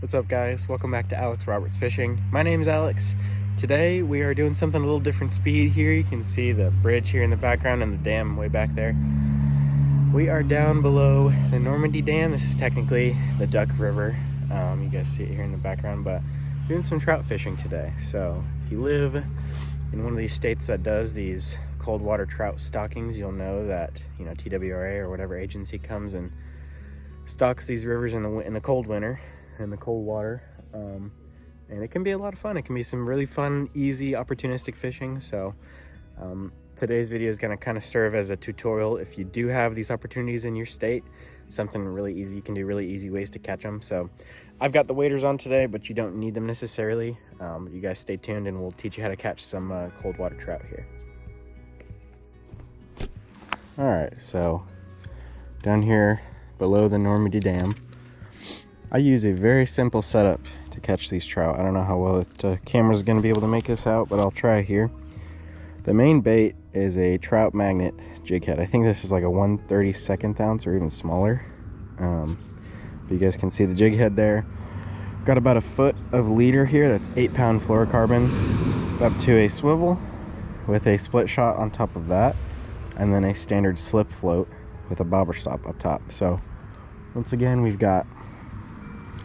What's up, guys? Welcome back to Alex Roberts Fishing. My name is Alex. Today we are doing something a little different speed here. You can see the bridge here in the background and the dam way back there. We are down below the Normandy Dam. This is technically the Duck River. You guys see it here in the background, but doing some trout fishing today. So if you live in one of these states that does these cold water trout stockings, you'll know that, you know, TWRA or whatever agency comes and stocks these rivers in the cold winter, in the cold water, and it can be a lot of fun. It can be some really fun, easy, opportunistic fishing. So today's video is going to kind of serve as a tutorial if you do have these opportunities in your state, something really easy. You can do really easy ways to catch them. So I've got the waders on today, but you don't need them necessarily. You guys stay tuned and we'll teach you how to catch some cold water trout here. All right, so down here below the Normandy Dam, I use a very simple setup to catch these trout. I don't know how well the camera's going to be able to make this out, but I'll try here. The main bait is a trout magnet jig head. I think this is like a 1/32 ounce or even smaller. But you guys can see the jig head there. Got about a foot of leader here. That's 8-pound fluorocarbon up to a swivel with a split shot on top of that, and then a standard slip float with a bobber stop up top. So once again, we've got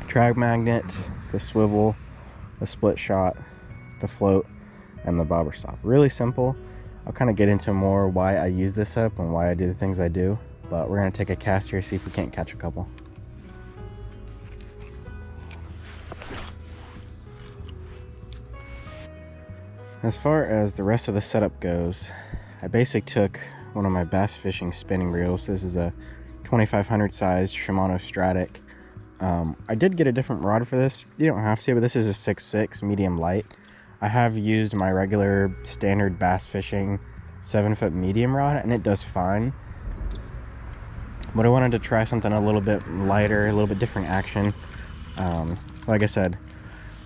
trout magnet, the swivel, the split shot, the float, and the bobber stop. Really simple. I'll kind of get into more why I use this up and why I do the things I do, but we're going to take a cast here, see if we can't catch a couple. As far as the rest of the setup goes, I basically took one of my bass fishing spinning reels. This is a 2500 size Shimano Stratic. I did get a different rod for this. You don't have to, but this is a 6.6 medium light. I have used my regular standard bass fishing 7-foot medium rod, and it does fine. But I wanted to try something a little bit lighter, a little bit different action. Like I said,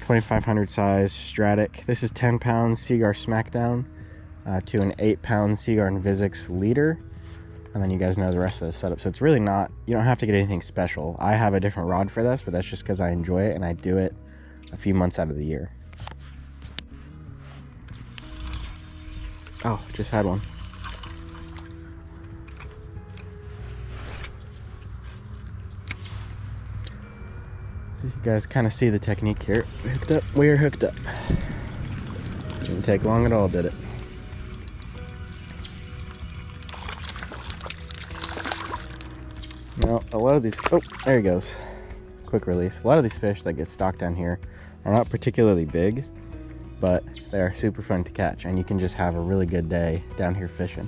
2500 size Stratic. This is 10 pounds Seaguar Smackdown to an 8-pound Seaguar Invizix leader. And then you guys know the rest of the setup. So it's really not, you don't have to get anything special. I have a different rod for this, but that's just because I enjoy it and I do it a few months out of the year. Oh, just had one. So you guys kind of see the technique here. Hooked up, we are hooked up. Didn't take long at all, did it? Now, a lot of these, oh, there he goes. Quick release. A lot of these fish that get stocked down here are not particularly big, but they are super fun to catch, and you can just have a really good day down here fishing.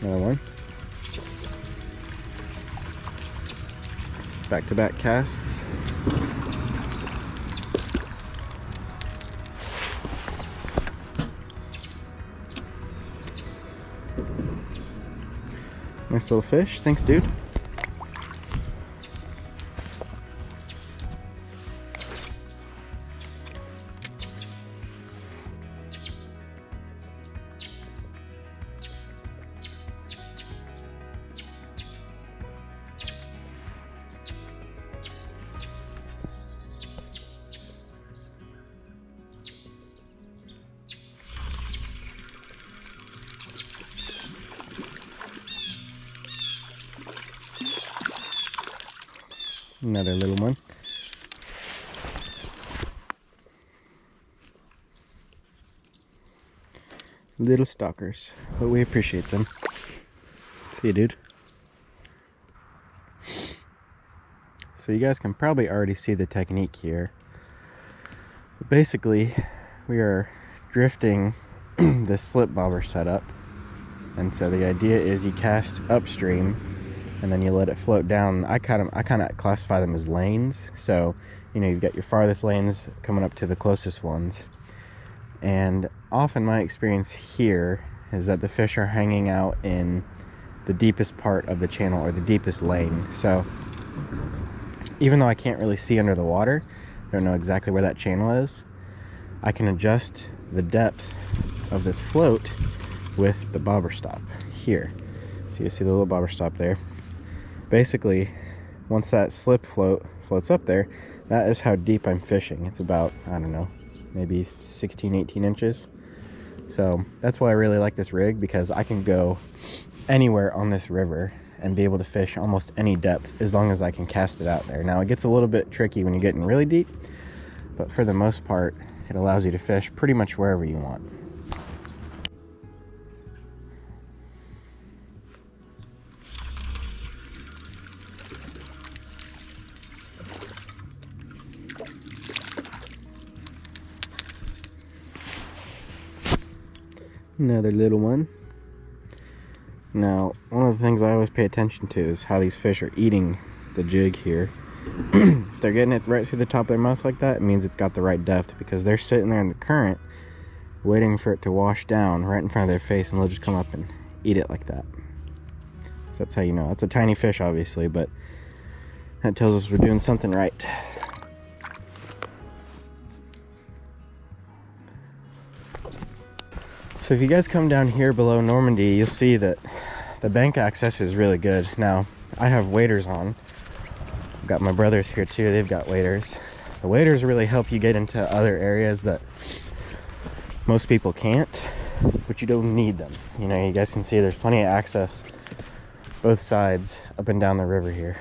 Another one. Back-to-back casts. Nice little fish. Thanks, dude. Another little one. Little stalkers, but we appreciate them. See you, dude. So you guys can probably already see the technique here. But basically, we are drifting this slip bobber setup. And so the idea is you cast upstream and then you let it float down. I kind of classify them as lanes. So, you know, you've got your farthest lanes coming up to the closest ones. And often my experience here is that the fish are hanging out in the deepest part of the channel or the deepest lane. So even though I can't really see under the water, don't know exactly where that channel is, I can adjust the depth of this float with the bobber stop here. So you see the little bobber stop there. Basically, once that slip floats up there, that is how deep I'm fishing. It's about, I don't know, maybe 16, 18 inches. So that's why I really like this rig, because I can go anywhere on this river and be able to fish almost any depth as long as I can cast it out there. Now it gets a little bit tricky when you're getting really deep, but for the most part, it allows you to fish pretty much wherever you want. Another little one. Now, one of the things I always pay attention to is how these fish are eating the jig here. If they're getting it right through the top of their mouth like that, it means it's got the right depth, because they're sitting there in the current waiting for it to wash down right in front of their face, and they'll just come up and eat it like that. So that's how you know. It's a tiny fish, obviously, but that tells us we're doing something right. So if you guys come down here below Normandy, you'll see that the bank access is really good. Now, I have waders on. I've got my brothers here too, they've got waders. The waders really help you get into other areas that most people can't, but you don't need them. You know, you guys can see there's plenty of access both sides up and down the river here.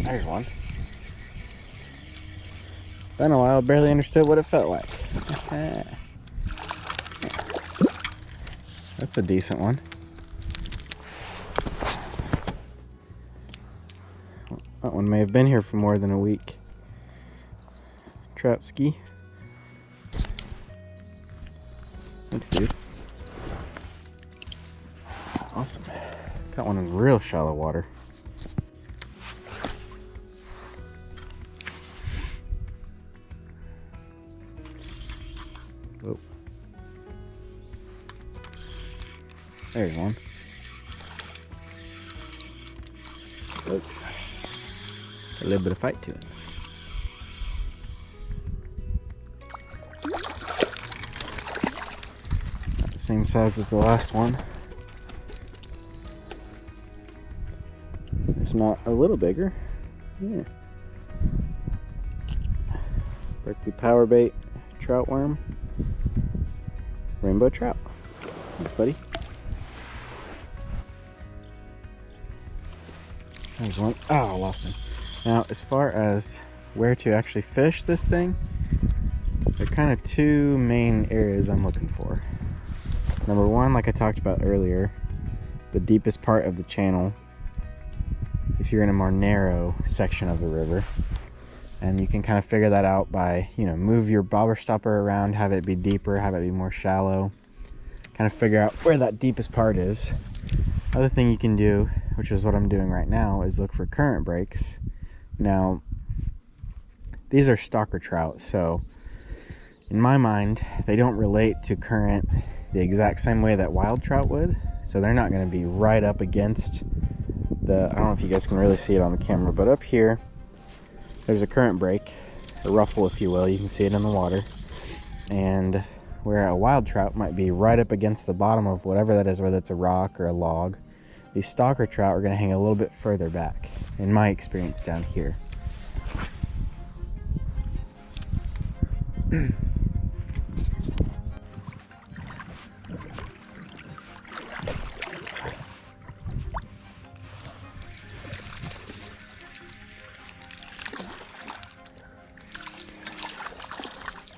There's one. Been a while, barely understood what it felt like. That's a decent one. That one may have been here for more than a week. Trout ski. Thanks, dude. Awesome. Got one in real shallow water. Oh. There's one. Oh. A little bit of fight to it. Not the same size as the last one. It's not a little bigger. Yeah. Berkeley power bait, trout worm, rainbow trout. Thanks, buddy. There's one. Oh, I lost him. Now, as far as where to actually fish this thing, there are kind of two main areas I'm looking for. Number one, like I talked about earlier, the deepest part of the channel, if you're in a more narrow section of the river. And you can kind of figure that out by, you know, move your bobber stopper around, have it be deeper, have it be more shallow. Kind of figure out where that deepest part is. Other thing you can do, which is what I'm doing right now, is look for current breaks. Now, these are stalker trout, so in my mind, they don't relate to current the exact same way that wild trout would. So they're not going to be right up against the, I don't know if you guys can really see it on the camera, but up here, there's a current break, a ruffle if you will, you can see it in the water. And where a wild trout might be right up against the bottom of whatever that is, whether it's a rock or a log, these stalker trout are going to hang a little bit further back, in my experience down here.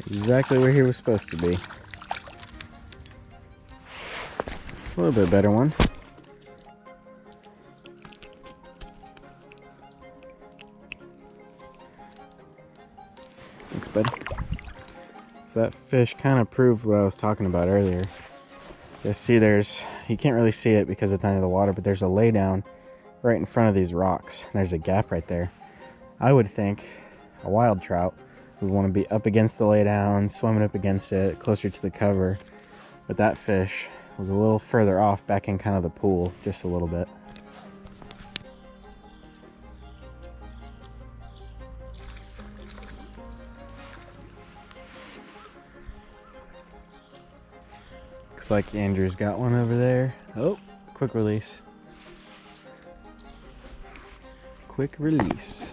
Exactly where he was supposed to be. A little bit better one. Thanks, buddy. So that fish kind of proved what I was talking about earlier. You see you can't really see it because it's under the water, but there's a laydown right in front of these rocks. There's a gap right there. I would think a wild trout We want to be up against the laydown, swimming up against it, closer to the cover. But that fish was a little further off, back in kind of the pool, just a little bit. Looks like Andrew's got one over there. Oh, quick release. Quick release.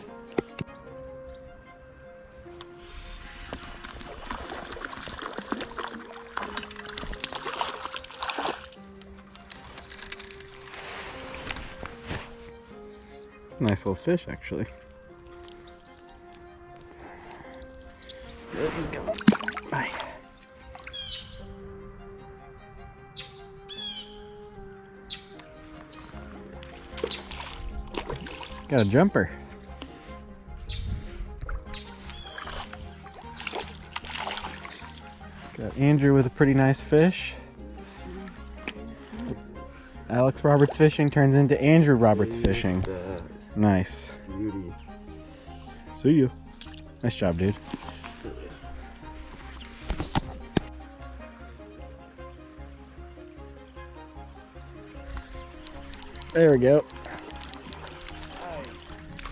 Nice little fish, actually. There he's going. Bye. Got a jumper. Got Andrew with a pretty nice fish. Alex Roberts Fishing turns into Andrew Roberts Fishing. Nice. Beauty. See you. Nice job, dude. There we go.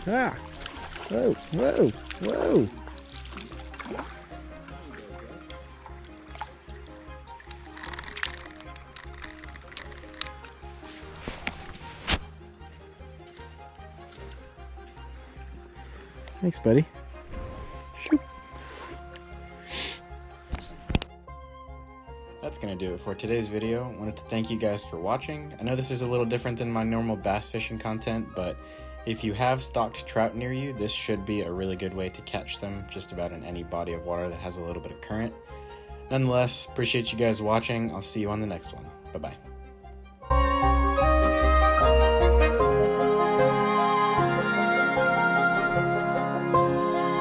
Ah! Whoa, whoa, whoa! Thanks, buddy. Shoot. That's gonna do it for today's video. I wanted to thank you guys for watching. I know this is a little different than my normal bass fishing content, but if you have stocked trout near you, this should be a really good way to catch them just about in any body of water that has a little bit of current. Nonetheless, appreciate you guys watching. I'll see you on the next one. Bye-bye.